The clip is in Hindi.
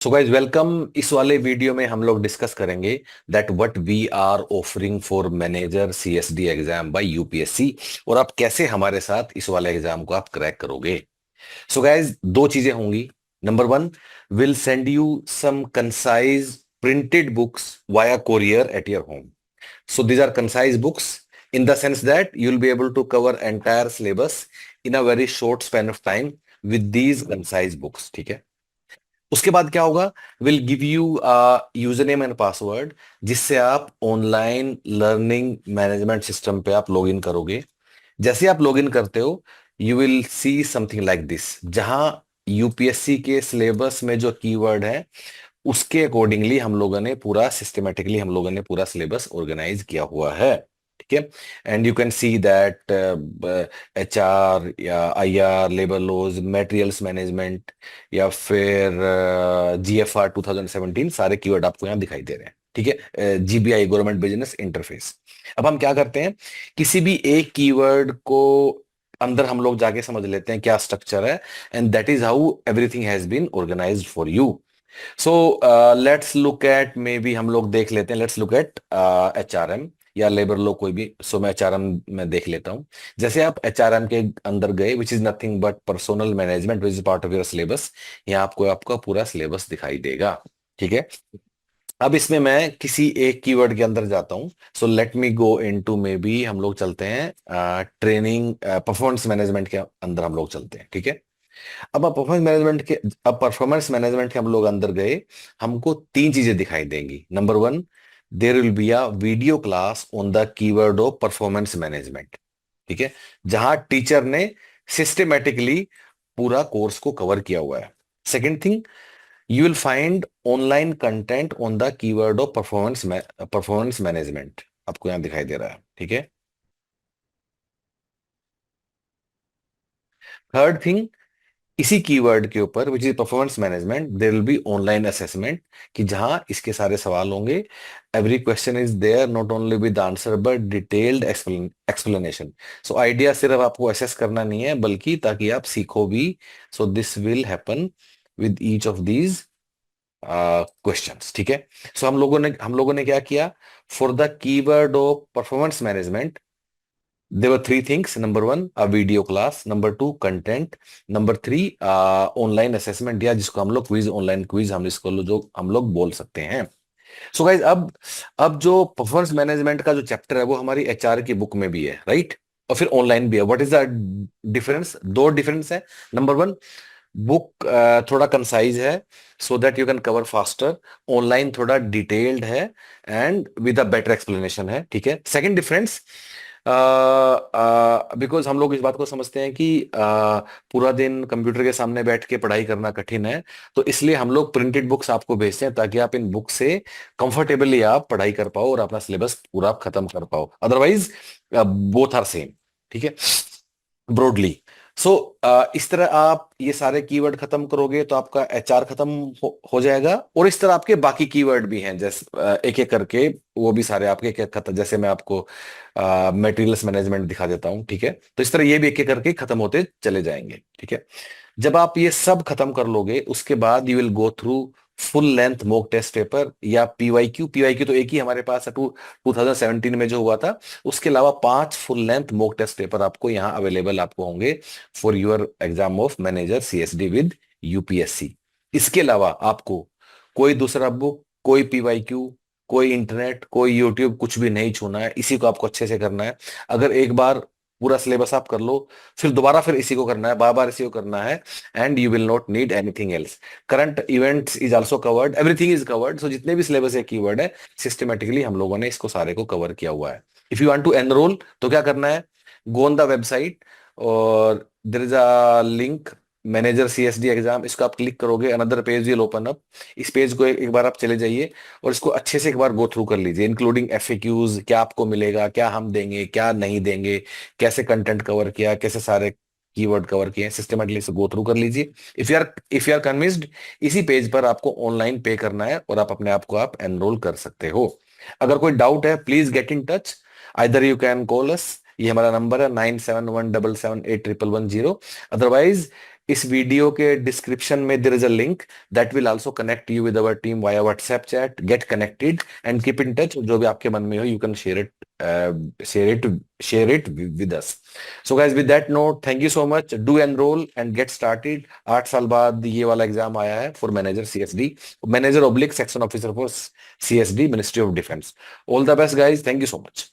So guys welcome. इस वाले वीडियो में हम लोग डिस्कस करेंगे that what we are offering for manager CSD exam by UPSC और आप कैसे हमारे साथ इस वाले एग्जाम को आप क्रैक करोगे। सो गाइज दो चीजें होंगी। Number one, will send you some concise printed books via courier at your home. So these are concise books in the sense that you'll be able to cover entire syllabus in a very short span of time with these concise books. ठीक है। उसके बाद क्या होगा, will give you user name and password जिससे आप ऑनलाइन लर्निंग मैनेजमेंट सिस्टम पे आप लॉगिन करोगे। जैसे आप लॉगिन करते हो you will see something like this, जहां यूपीएससी के सिलेबस में जो कीवर्ड है उसके अकॉर्डिंगली हम लोगों ने पूरा सिस्टमेटिकली हम लोगों ने पूरा सिलेबस ऑर्गेनाइज किया हुआ है। ठीक है। And you can see that HR या IR, labour laws, materials management या फिर जीएफआर 2017 सारे कीवर्ड आपको यहाँ दिखाई दे रहे हैं। ठीक है। जीबीआई, गवर्नमेंट बिजनेस इंटरफेस। अब हम क्या करते हैं, किसी भी एक कीवर्ड को अंदर हम लोग जाके समझ लेते हैं क्या स्ट्रक्चर है, and that is how everything has been organised for you. So let's look at, maybe हम लोग देख लेते हैं, लेट्स लुक एट एचआरएम या लेबर लॉ कोई भी। सो मैं एचआरएम में देख लेता हूं। जैसे आप एचआरएम के अंदर गए, which is nothing but personal management which is part of your syllabus, यहाँ आपको आपका पूरा सिलेबस दिखाई देगा। ठीक है। अब इसमें मैं किसी एक कीवर्ड के अंदर जाता हूं। So let me go into, may be हम लोग चलते हैं ट्रेनिंग परफॉर्मेंस मैनेजमेंट के अंदर हम लोग चलते हैं। ठीक है। अब परफॉर्मेंस मैनेजमेंट के हम लोग अंदर गए, हमको तीन चीजें दिखाई देंगी। Number one, there will be a video class on the keyword of performance management. ठीक है। जहां टीचर ने सिस्टमेटिकली पूरा कोर्स को कवर किया हुआ है। Second thing, you will find online content on the keyword of performance management, आपको यहां दिखाई दे रहा है। ठीक है। थर्ड थिंग, इसी कीवर्ड के ऊपर which is performance management, there will be online assessment, कि जहां इसके सारे सवाल होंगे। Every question is there, not only with answer but detailed explanation. So idea सिर्फ आपको असेस करना नहीं है बल्कि ताकि आप सीखो भी। So this will happen with each of these questions. ठीक है। सो हम लोगों ने क्या किया, for the keyword of performance management there were three things. Number one, a video class. Number two, content. Number three, online assessment, या जिसको हम लोग क्विज, ऑनलाइन क्विज हम इसको जो हम लोग बोल सकते हैं। सो गाइज अब जो परफॉर्मेंस मैनेजमेंट का जो चैप्टर है वो हमारी एचआर की बुक में भी है, राइट। और फिर ऑनलाइन भी है। What is the difference? दो डिफरेंस है। नंबर वन, बुक थोड़ा कंसाइज है so that you can cover faster. Online थोड़ा डिटेल्ड है and with a better explanation है। ठीक है। सेकंड डिफरेंस, बिकॉज हम लोग इस बात को समझते हैं कि पूरा दिन कंप्यूटर के सामने बैठ के पढ़ाई करना कठिन है, तो इसलिए हम लोग प्रिंटेड बुक्स आपको भेजते हैं ताकि आप इन बुक से कंफर्टेबली आप पढ़ाई कर पाओ और अपना सिलेबस पूरा खत्म कर पाओ। Otherwise both are same. ठीक है। ब्रॉडली। सो इस तरह आप ये सारे कीवर्ड खत्म करोगे तो आपका एचआर खत्म हो जाएगा, और इस तरह आपके बाकी कीवर्ड भी हैं, जैसे एक एक करके वो भी सारे आपके एक एक खत्म। जैसे मैं आपको मटेरियल्स मैनेजमेंट दिखा देता हूं। ठीक है। तो इस तरह ये भी एक एक करके खत्म होते चले जाएंगे। ठीक है। जब आप ये सब खत्म कर लोगे उसके बाद you will go through full length mock test paper या पीवाईक्यू। पीवाईक्यू तो एक ही हमारे पास है, 2017 में जो हुआ था। उसके अलावा 5 full length mock test paper आपको यहाँ अवेलेबल आपको होंगे for your exam of manager CSD with UPSC. इसके अलावा आपको कोई दूसरा बुक, कोई पीवाईक्यू, कोई इंटरनेट, कोई यूट्यूब, कुछ भी नहीं छूना है। इसी को आपको अच्छे से करना है। अगर एक बार पूरा सिलेबस आप कर लो, फिर दोबारा फिर इसी को करना है, बार बार इसी को करना है, and you will not need anything else. Current events is also covered, everything is covered. So जितने भी सिलेबस है कीवर्ड है, सिस्टमेटिकली हम लोगों ने इसको सारे को कवर किया हुआ है। If you want to enroll तो क्या करना है, गो ऑन द वेबसाइट और there is a link, manager CSD exam. इसको आप क्लिक करोगे, another page will open up. इस पेज को एक बार आप चले जाइए और इसको अच्छे से एक बार गो थ्रू कर लीजिए, इंक्लूडिंग एफएक्यूज, क्या आपको मिलेगा, क्या हम देंगे, क्या नहीं देंगे, कैसे कंटेंट कवर किया, कैसे सारे कीवर्ड कवर किए, सिस्टमेटिकली से गो थ्रू कर लीजिए। इफ यू आर कन्विंस्ड, इसी पेज पर आपको ऑनलाइन पे करना है और आप अपने आप को आप एनरोल कर सकते हो। अगर कोई डाउट है please get in touch, either you can call अस, ये हमारा नंबर है 9717781110। अदरवाइज इस वीडियो के डिस्क्रिप्शन में there is a link that will also connect you with our team via WhatsApp chat. Get connected and keep in touch. जो भी आपके मन में हो you can share it with us. So guys with that note, thank you so much. Do enroll and get started. 8 साल बाद ये वाला एग्जाम आया है for manager CSD, manager oblique section officer for CSD, ministry of defence. All the best guys, thank you so much.